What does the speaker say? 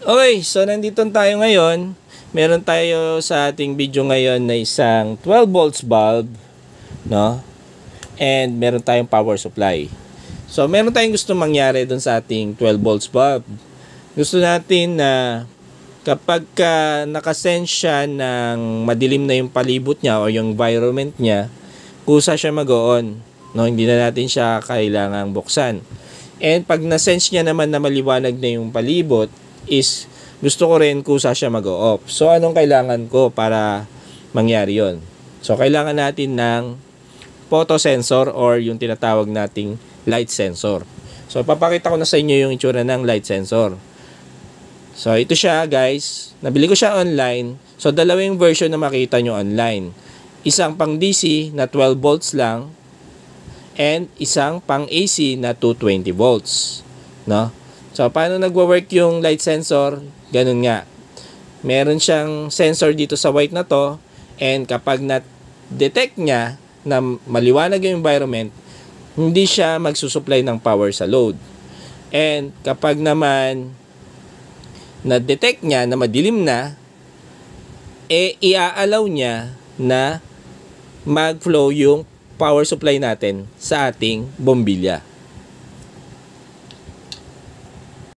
Okay, so nandito tayo ngayon. Meron tayo sa ating video ngayon na isang 12 volts bulb, no? And meron tayong power supply. So meron tayong gusto mangyari dun sa ating 12 volts bulb. Gusto natin na kapag nakasense siya ng madilim na yung palibot niya o yung environment niya, kusa siya mag-on, no? Hindi na natin siya kailangang buksan. And pag nasense niya naman na maliwanag na yung palibot, is gusto ko rin kusa siya mag-off. So, anong kailangan ko para mangyari yon? So, kailangan natin ng photosensor or yung tinatawag nating light sensor. So, papakita ko na sa inyo yung itsura ng light sensor. So, ito siya guys. Nabili ko siya online. So, dalawang version na makita nyo online. Isang pang DC na 12 volts lang and isang pang AC na 220 volts. No? So, paano nagwo-work yung light sensor? Ganun nga. Meron siyang sensor dito sa white na to, and kapag na-detect niya na maliwanag yung environment, hindi siya magsusupply ng power sa load. And kapag naman na-detect niya na madilim na, i-allow niya na mag-flow yung power supply natin sa ating bombilya.